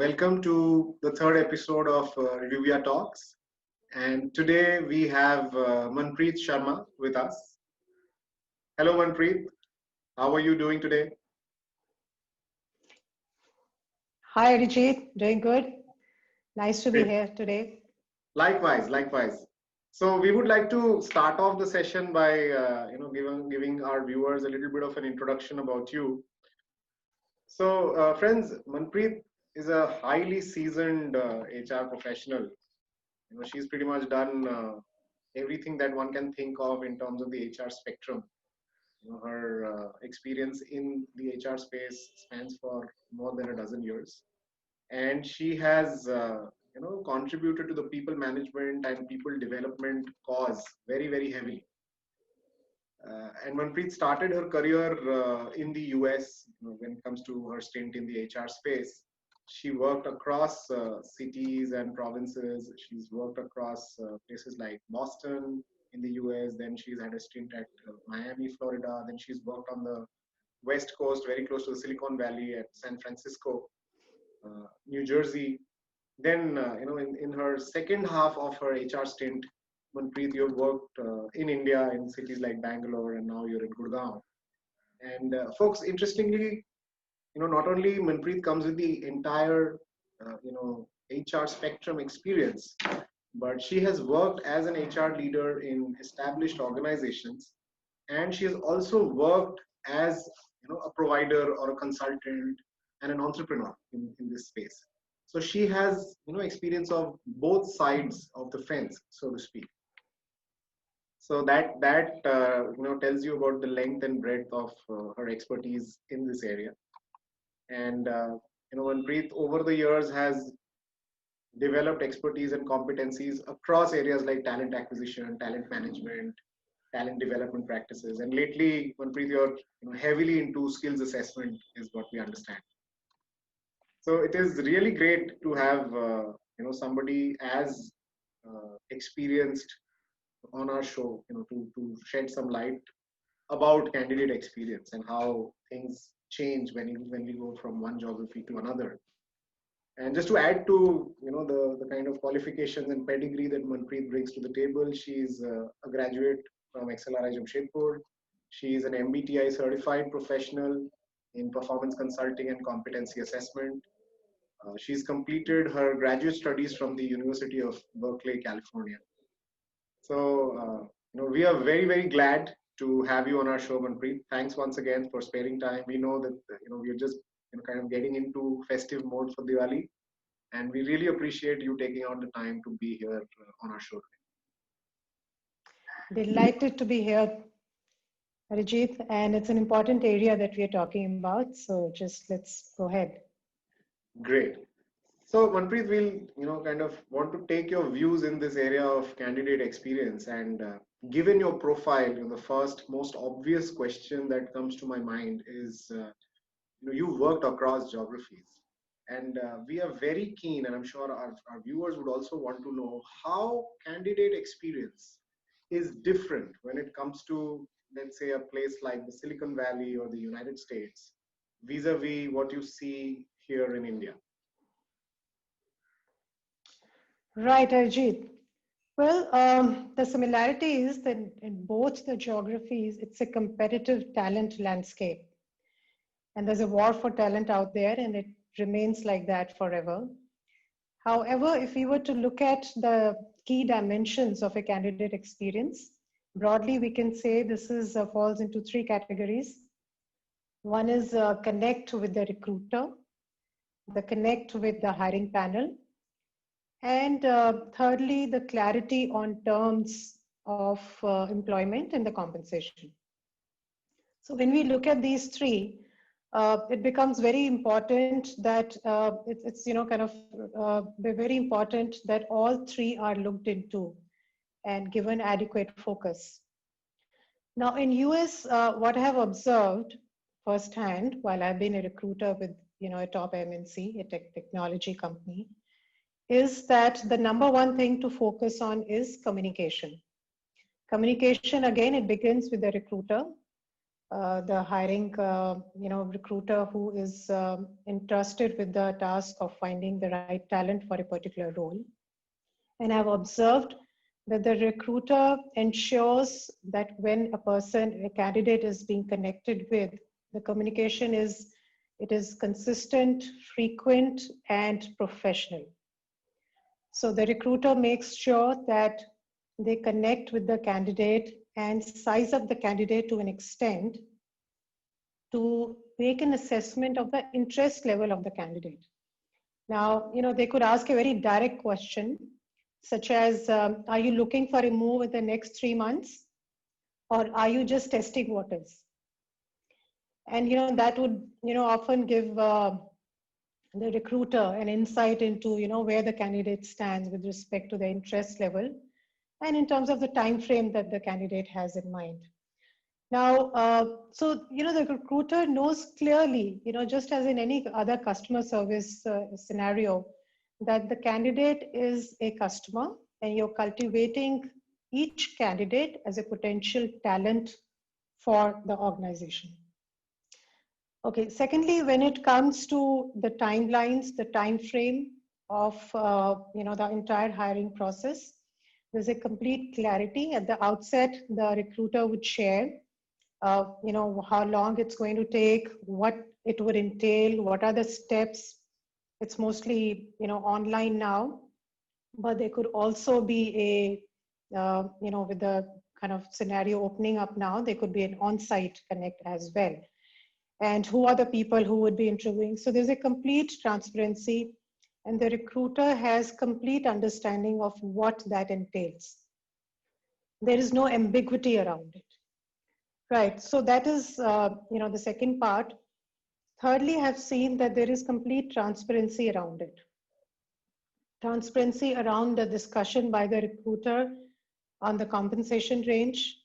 welcome to the third episode of Reviewia Talks. And today we have Manpreet Sharma with us. Hello, Manpreet. How are you doing today? Hi, Arijit. Doing good. Nice to be Great. here today. Likewise. So we would like to start off the session by giving our viewers a little bit of an introduction about you. So, friends, Manpreet is a highly seasoned HR professional. She's pretty much done everything that one can think of in terms of the HR spectrum. Her experience in the HR space spans for more than a dozen years, and she has contributed to the people management and people development cause very heavily. And Manpreet started her career in the US. When it comes to her stint in the HR space, she worked across cities and provinces. She's worked across places like Boston in the US. Then she's had a stint at Miami, Florida. Then she's worked on the West Coast, very close to the Silicon Valley, at San Francisco, New Jersey. Then, in her second half of her HR stint, Manpreet, you worked in India in cities like Bangalore, and now you're in Gurgaon. And folks, interestingly, not only Manpreet comes with the entire, HR spectrum experience, but she has worked as an HR leader in established organizations, and she has also worked as a provider or a consultant and an entrepreneur in this space. So she has experience of both sides of the fence, so to speak. So that tells you about the length and breadth of her expertise in this area. And Manpreet over the years has developed expertise and competencies across areas like talent acquisition, talent management, talent development practices. And lately, Manpreet, you're heavily into skills assessment, is what we understand. So it is really great to have somebody as experienced on our show, to shed some light about candidate experience and how things change when we go from one geography to another. And just to add to the kind of qualifications and pedigree that Manpreet brings to the table, she's a graduate from XLRI Jamshedpur. She is an MBTI certified professional in performance consulting and competency assessment. She's completed her graduate studies from the University of Berkeley, California. So, we are very glad to have you on our show, Manpreet. Thanks once again for sparing time. We know that, we're just kind of getting into festive mode for Diwali, and we really appreciate you taking out the time to be here on our show today. Delighted to be here, Arijit. And it's an important area that we are talking about. So just let's go ahead. Great. So Manpreet, we'll kind of want to take your views in this area of candidate experience. And given your profile, the first most obvious question that comes to my mind is, you've worked across geographies, and we are very keen, and I'm sure our viewers would also want to know how candidate experience is different when it comes to, let's say, a place like the Silicon Valley or the United States, vis-a-vis what you see here in India. Right, Arijit. Well, the similarity is that in both the geographies, it's a competitive talent landscape. And there's a war for talent out there, and it remains like that forever. However, if we were to look at the key dimensions of a candidate experience, broadly, we can say this is falls into three categories. One is connect with the recruiter, the connect with the hiring panel, and thirdly, the clarity on terms of employment and the compensation. So when we look at these three, it becomes very important that it's very important that all three are looked into and given adequate focus. Now in US, what I have observed firsthand while I've been a recruiter with a top MNC, a technology company, is that the number one thing to focus on is communication. Communication, again, it begins with the recruiter. the hiring, recruiter who is entrusted with the task of finding the right talent for a particular role. And I've observed that the recruiter ensures that when a candidate is being connected with, the communication is consistent, frequent, and professional. So the recruiter makes sure that they connect with the candidate and size up the candidate to an extent to make an assessment of the interest level of the candidate. Now, they could ask a very direct question, such as, are you looking for a move in the next 3 months? Or are you just testing waters? And, that would, often give the recruiter an insight into, where the candidate stands with respect to the interest level and in terms of the time frame that the candidate has in mind. Now, so, the recruiter knows clearly, just as in any other customer service scenario, that the candidate is a customer and you're cultivating each candidate as a potential talent for the organization. Okay, secondly, when it comes to the timelines, the time frame of the entire hiring process, there's a complete clarity. At the outset, the recruiter would share how long it's going to take, what it would entail, what are the steps. It's mostly, online now, but there could also be with the kind of scenario opening up now, there could be an on-site connect as well. And who are the people who would be interviewing? So there's a complete transparency and the recruiter has complete understanding of what that entails. There is no ambiguity around it. Right, so that is, the second part. Thirdly, I've seen that there is complete transparency around it. Transparency around the discussion by the recruiter on the compensation range,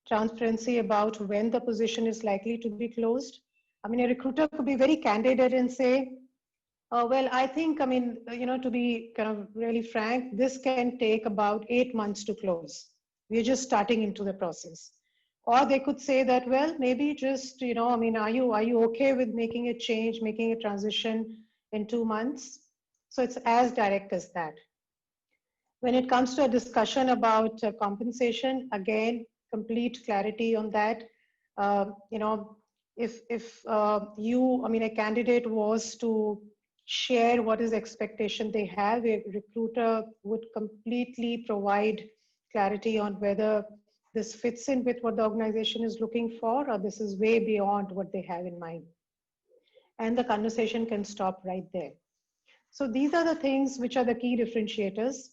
transparency about when the position is likely to be closed. I mean, a recruiter could be very candid and say, well, I think, to be kind of really frank, this can take about 8 months to close. We're just starting into the process. Or they could say that, well, maybe just, are you okay with making a change, making a transition in 2 months? So it's as direct as that. When it comes to a discussion about compensation, again, complete clarity on that. If a candidate was to share what is the expectation they have, a recruiter would completely provide clarity on whether this fits in with what the organization is looking for, or this is way beyond what they have in mind. And the conversation can stop right there. So these are the things which are the key differentiators.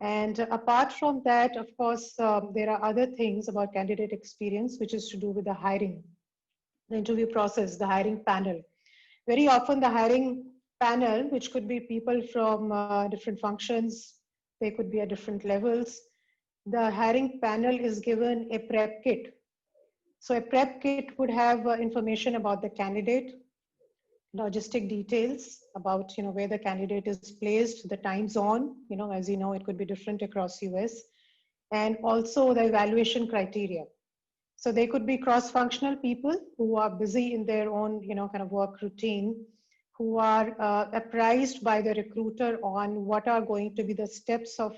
And apart from that, of course, there are other things about candidate experience, which is to do with the hiring, the interview process, the hiring panel. Very often the hiring panel, which could be people from different functions, they could be at different levels. The hiring panel is given a prep kit. So a prep kit would have information about the candidate, logistic details about where the candidate is placed, the time zone, as you know, it could be different across US, and also the evaluation criteria. So they could be cross-functional people who are busy in their own kind of work routine, who are apprised by the recruiter on what are going to be the steps of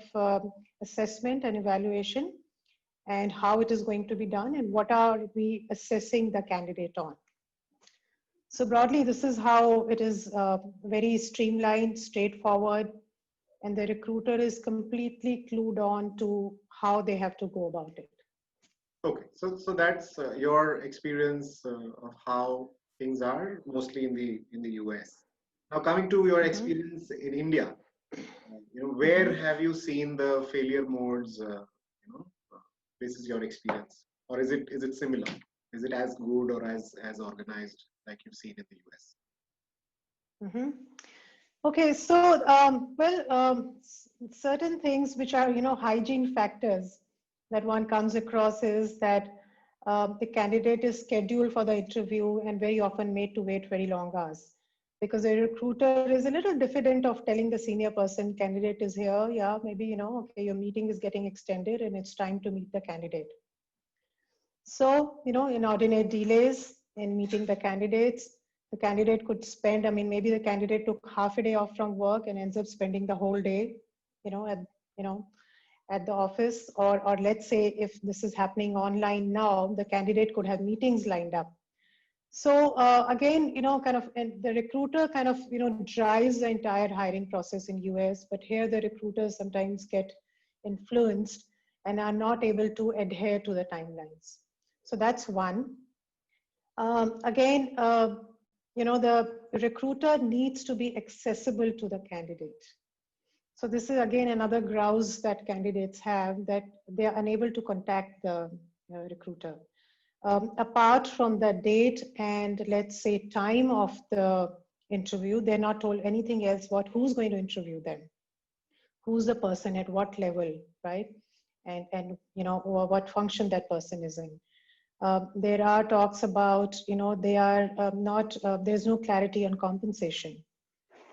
assessment and evaluation and how it is going to be done and what are we assessing the candidate on. So broadly, this is how it is very streamlined, straightforward, and the recruiter is completely clued on to how they have to go about it. Okay, so that's your experience of how things are mostly in the US. Now coming to your experience in India, where have you seen the failure modes? This is your experience, or is it similar? Is it as good or as organized like you've seen in the US? Okay, so certain things which are hygiene factors that one comes across is that the candidate is scheduled for the interview and very often made to wait very long hours because the recruiter is a little diffident of telling the senior person candidate is here, yeah, maybe okay, your meeting is getting extended and it's time to meet the candidate. So, inordinate delays in meeting the candidate could spend, I mean, maybe the candidate took half a day off from work and ends up spending the whole day, at, you know, at the office, or let's say if this is happening online now, the candidate could have meetings lined up. So again, kind of, and the recruiter kind of, drives the entire hiring process in US, but here the recruiters sometimes get influenced and are not able to adhere to the timelines. So that's one. Again, the recruiter needs to be accessible to the candidate. So this is again another grouse that candidates have, that they are unable to contact the recruiter. Apart from the date and let's say time of the interview, they're not told anything else about who's going to interview them, who's the person at what level, right? And or what function that person is in. There are talks about, they are not, there's no clarity on compensation.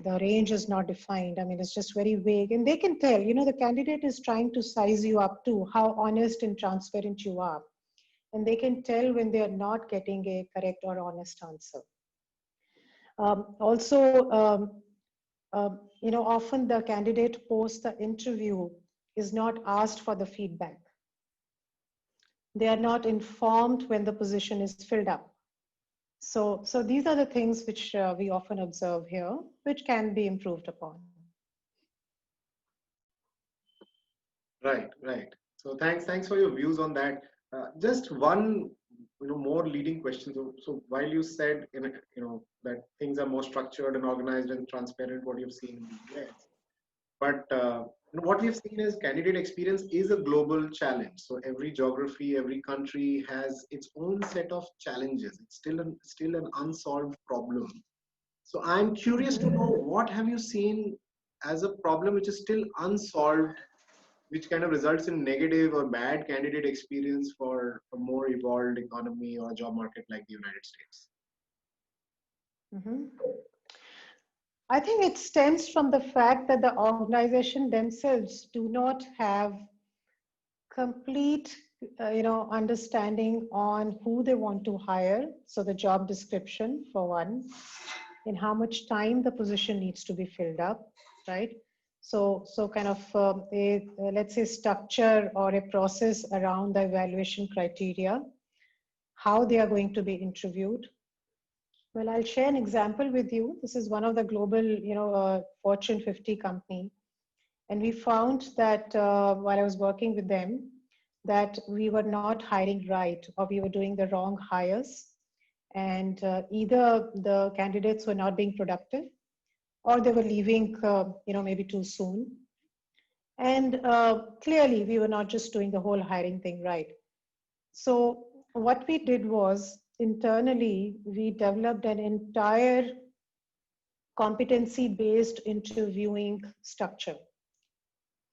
The range is not defined. I mean, it's just very vague. And they can tell, the candidate is trying to size you up to how honest and transparent you are. And they can tell when they are not getting a correct or honest answer. Also, often the candidate post the interview is not asked for the feedback. They are not informed when the position is filled up. So these are the things which we often observe here, which can be improved upon. Right. So thanks for your views on that. Just one, more leading question. So while you said, that things are more structured and organized and transparent, what you've seen in the US, but what we've seen is candidate experience is a global challenge. So every geography, every country has its own set of challenges. It's still an unsolved problem. So I'm curious to know, what have you seen as a problem which is still unsolved, which kind of results in negative or bad candidate experience for a more evolved economy or job market like the United States? Mhm. I think it stems from the fact that the organization themselves do not have complete understanding on who they want to hire. So the job description for one, in how much time the position needs to be filled up, right? So kind of let's say structure or a process around the evaluation criteria, how they are going to be interviewed. Well, I'll share an example with you. This is one of the global Fortune 50 company, and we found that while I was working with them, that we were not hiring right, or we were doing the wrong hires. And either the candidates were not being productive, or they were leaving, maybe too soon. And clearly, we were not just doing the whole hiring thing right. So what we did was, internally, we developed an entire competency-based interviewing structure.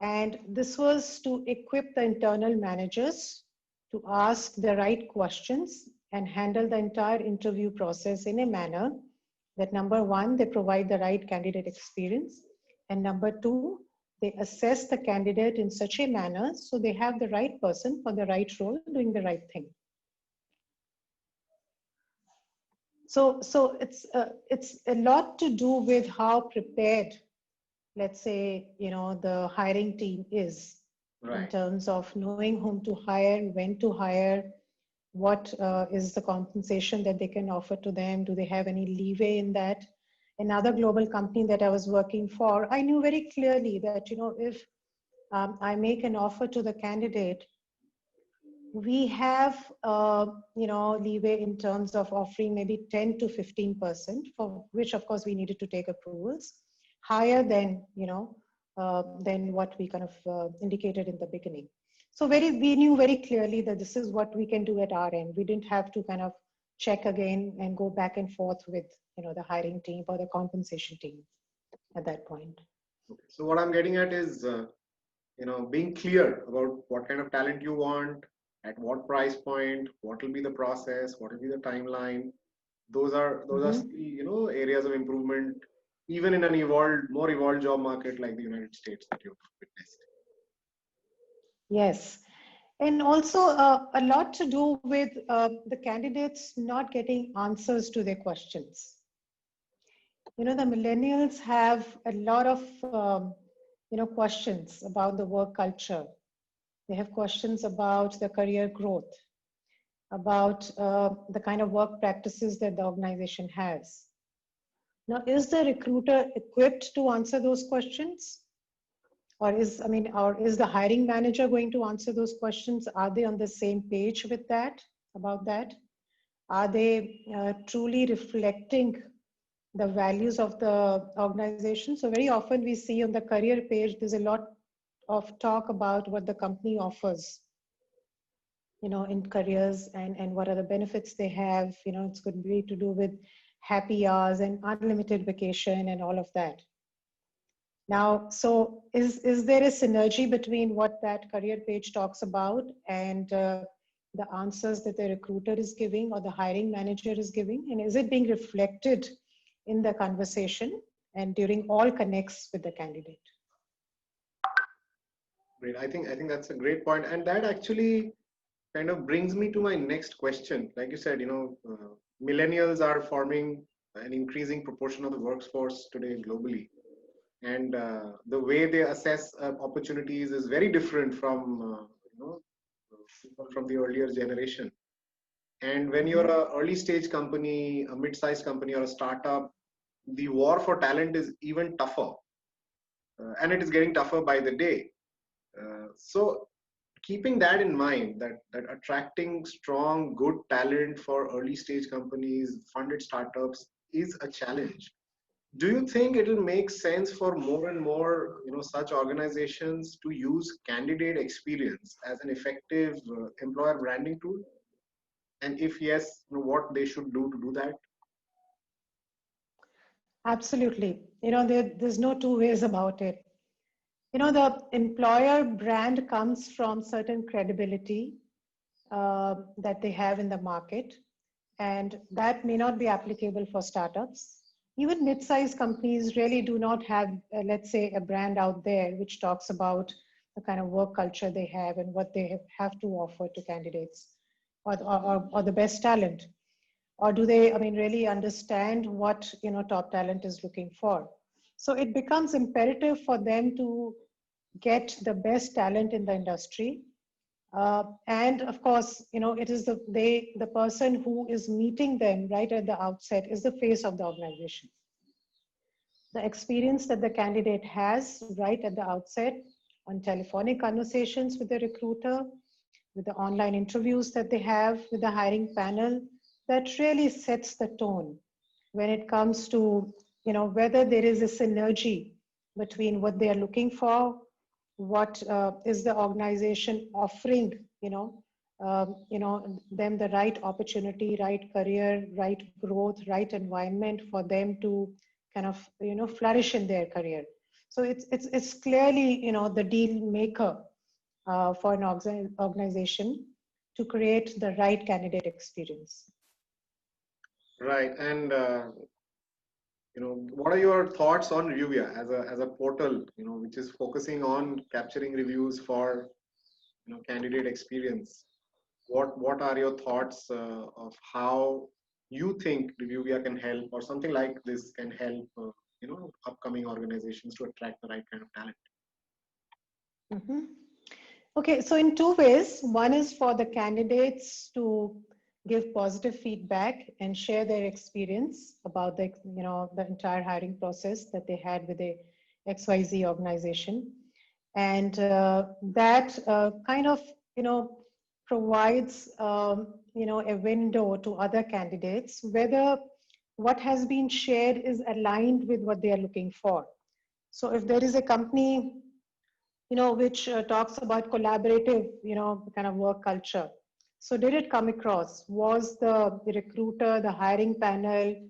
And this was to equip the internal managers to ask the right questions and handle the entire interview process in a manner that, number one, they provide the right candidate experience, and number two, they assess the candidate in such a manner so they have the right person for the right role doing the right thing. So it's a lot to do with how prepared, let's say, the hiring team is, Right. in terms of knowing whom to hire, when to hire, what is the compensation that they can offer to them, do they have any leeway in that. Another global company that I was working for, I knew very clearly that, if I make an offer to the candidate, we have leeway in terms of offering maybe 10 to 15%, for which of course we needed to take approvals higher than than what we kind of indicated in the beginning. So we knew very clearly that this is what we can do at our end. We didn't have to kind of check again and go back and forth with the hiring team or the compensation team at that point. Okay. So what I'm getting at is being clear about what kind of talent you want, at what price point, what will be the process, what will be the timeline. Those are still areas of improvement, even in an more evolved job market like the United States that you've witnessed. Yes. And also a lot to do with the candidates not getting answers to their questions. You know, the millennials have a lot of, questions about the work culture. They have questions about the career growth, about the kind of work practices that the organization has. Now, is the recruiter equipped to answer those questions? Or is the hiring manager going to answer those questions? Are they on the same page with that, about that? Are they truly reflecting the values of the organization? So very often we see on the career page, there's a lot of talk about what the company offers, in careers, and what are the benefits they have. It's going to be to do with happy hours and unlimited vacation and all of that. Now, so is there a synergy between what that career page talks about and the answers that the recruiter is giving or the hiring manager is giving? And is it being reflected in the conversation and during all connects with the candidate? Great. I think that's a great point, and that actually kind of brings me to my next question. Like you said, millennials are forming an increasing proportion of the workforce today globally, and the way they assess opportunities is very different from people from the earlier generation. And when you're Mhm. a early stage company, a mid-sized company, or a startup, the war for talent is even tougher, and it is getting tougher by the day. So keeping that in mind, that attracting strong good talent for early stage companies, funded startups, is a challenge. Do you think it will make sense for more and more such organizations to use candidate experience as an effective employer branding tool? And if yes, what they should do to do that? Absolutely. There's no two ways about it. The employer brand comes from certain credibility that they have in the market, and that may not be applicable for startups. Even mid-sized companies really do not have, let's say, a brand out there which talks about the kind of work culture they have and what they have to offer to candidates, or the best talent. Or do they, really understand what top talent is looking for? So it becomes imperative for them to get the best talent in the industry. And of course, it is the person who is meeting them right at the outset is the face of the organization. The experience that the candidate has right at the outset on telephonic conversations with the recruiter, with the online interviews that they have with the hiring panel, that really sets the tone when it comes to whether there is a synergy between what they are looking for, what is the organization offering, them the right opportunity, right career, right growth, right environment for them to kind of flourish in their career. So it's clearly the deal maker for an organization to create the right candidate experience. Right. And what are your thoughts on Reviewia as a portal, which is focusing on capturing reviews for candidate experience? What are your thoughts of how you think Reviewia can help, or something like this can help upcoming organizations to attract the right kind of talent? Mhm. Okay, so in two ways. One is for the candidates to give positive feedback and share their experience about the entire hiring process that they had with the XYZ organization. And that kind of, provides, a window to other candidates, whether what has been shared is aligned with what they are looking for. So if there is a company which talks about collaborative, kind of work culture. So did it come across? Was the recruiter, the hiring panel,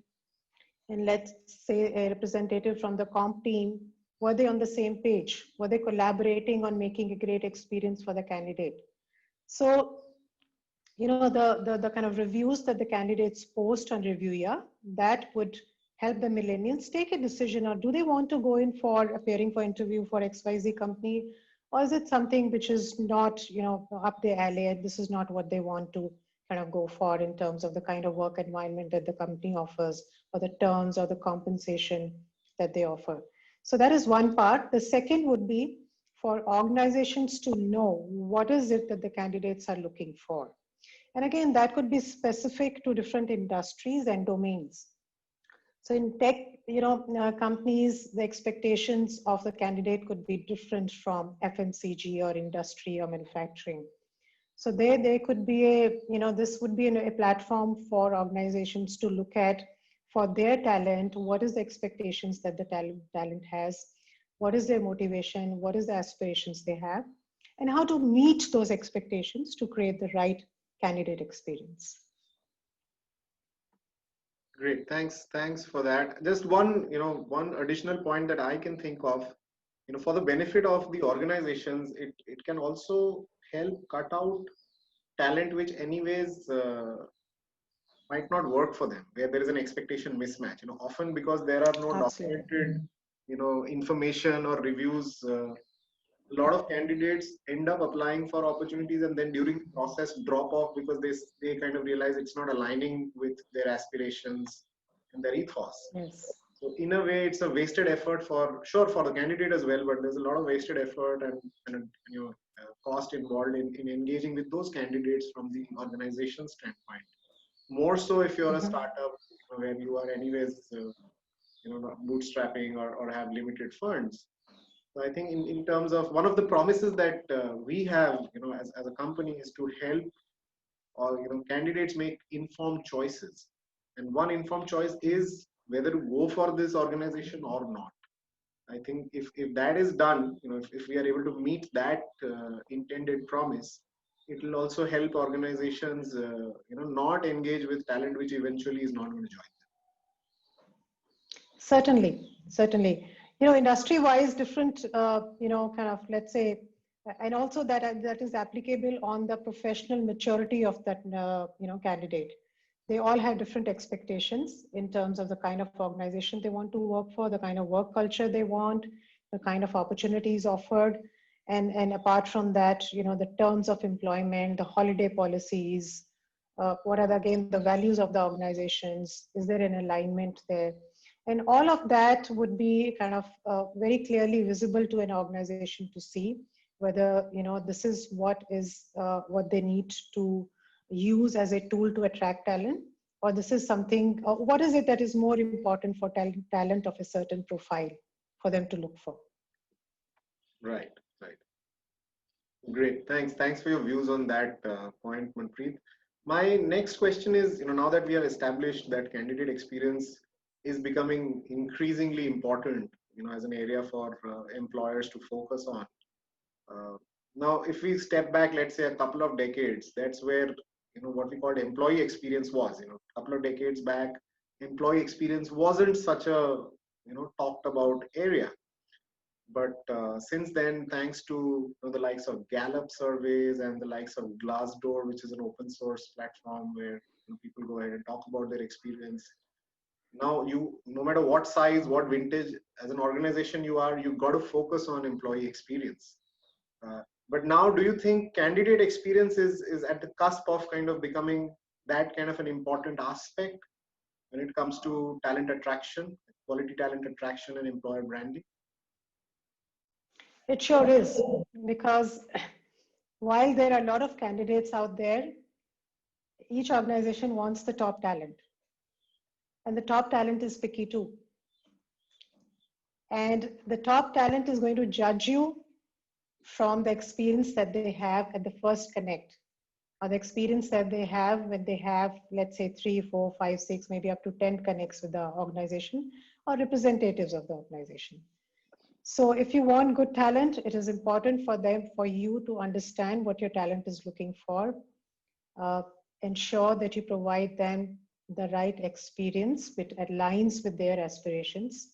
and let's say a representative from the comp team, were they on the same page? Were they collaborating on making a great experience for the candidate? So, the kind of reviews that the candidates post on Reviewia, that would help the millennials take a decision, or do they want to go in for appearing for interview for XYZ company, or is it something which is not, up their alley, and this is not what they want to kind of go for in terms of the kind of work environment that the company offers, or the terms or the compensation that they offer. So that is one part. The second would be for organizations to know what is it that the candidates are looking for. And again, that could be specific to different industries and domains. So in tech, companies, the expectations of the candidate could be different from FMCG or industry or manufacturing. So there could be this would be a platform for organizations to look at for their talent. What is the expectations that the talent has? What is their motivation? What is the aspirations they have? And how to meet those expectations to create the right candidate experience. Great, thanks for that. Just one additional point that I can think of, for the benefit of the organizations, it can also help cut out talent which anyways might not work for them, where there is an expectation mismatch. Often because there are no Absolutely. documented, information or reviews. A lot of candidates end up applying for opportunities and then during the process drop off because they kind of realize it's not aligning with their aspirations and their ethos. Yes. So in a way, it's a wasted effort for sure for the candidate as well, but there's a lot of wasted effort and cost involved in engaging with those candidates from the organization standpoint. More so if you're a Mm-hmm. startup where you are anyways not bootstrapping or have limited funds. So I think in terms of one of the promises that we have, as a company is to help or candidates make informed choices. And one informed choice is whether to go for this organization or not. I think if that is done, if we are able to meet that intended promise, it will also help organizations, not engage with talent which eventually is not going to join. Certainly. Industry-wise, different, kind of, let's say, and also that is applicable on the professional maturity of that, candidate. They all have different expectations in terms of the kind of organization they want to work for, the kind of work culture they want, the kind of opportunities offered, and apart from that, the terms of employment, the holiday policies, what are again the values of the organizations? Is there an alignment there? And all of that would be kind of very clearly visible to an organization to see whether this is what they need to use as a tool to attract talent, or this is something. What is it that is more important for talent of a certain profile for them to look for? Right. Great. Thanks for your views on that point, Manpreet. My next question is, now that we have established that candidate experience is becoming increasingly important, as an area for employers to focus on. Now, if we step back, let's say a couple of decades, that's where, what we called employee experience was. A couple of decades back, employee experience wasn't such a, talked about area. But since then, thanks to the likes of Gallup surveys and the likes of Glassdoor, which is an open source platform where people go ahead and talk about their experience. Now, no matter what size, what vintage, as an organization you've got to focus on employee experience. But now, do you think candidate experience is at the cusp of kind of becoming that kind of an important aspect when it comes to talent attraction, quality talent attraction, and employer branding? It sure is, because while there are a lot of candidates out there, each organization wants the top talent. And the top talent is picky too. And the top talent is going to judge you from the experience that they have at the first connect, or the experience that they have when they have, let's say, 3, 4, 5, 6, maybe up to 10 connects with the organization or representatives of the organization. So if you want good talent, it is important for you to understand what your talent is looking for. Ensure that you provide them the right experience which aligns with their aspirations,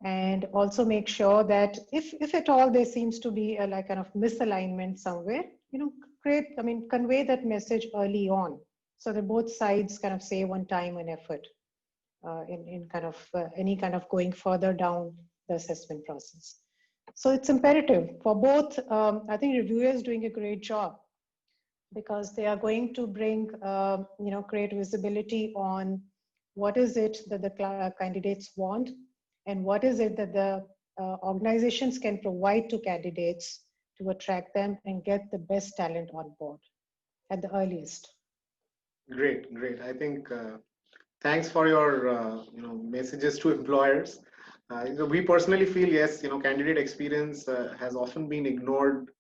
and also make sure that if at all there seems to be a like kind of misalignment somewhere, convey that message early on so that both sides kind of save on time and effort in kind of any kind of going further down the assessment process. So it's imperative for both. I think Reviewia is doing a great job because they are going to bring, create visibility on what is it that the candidates want and what is it that the organizations can provide to candidates to attract them and get the best talent on board at the earliest. Great, great. I think thanks for your messages to employers. We personally feel, yes, candidate experience has often been ignored,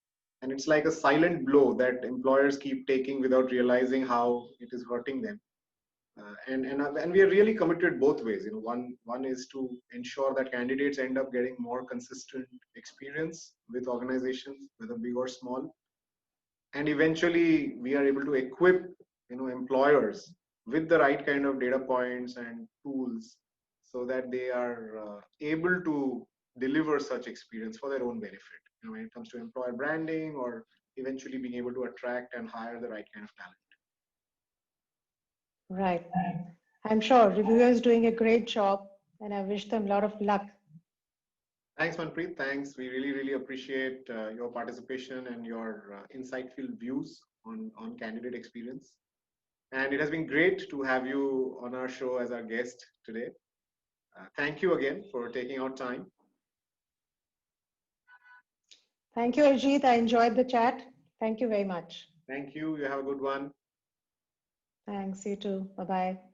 and it's like a silent blow that employers keep taking without realizing how it is hurting them. And we are really committed both ways. One is to ensure that candidates end up getting more consistent experience with organizations, whether big or small, and eventually we are able to equip employers with the right kind of data points and tools so that they are able to deliver such experience for their own benefit, when it comes to employer branding or eventually being able to attract and hire the right kind of talent. Right. I'm sure Reviewia is doing a great job and I wish them a lot of luck. Thanks, Manpreet. Thanks. We really, really appreciate your participation and your insightful views on candidate experience. And it has been great to have you on our show as our guest today. Thank you again for taking out time. Thank you, Arjit. I enjoyed the chat. Thank you very much. Thank you. You have a good one. Thanks. You too. Bye bye.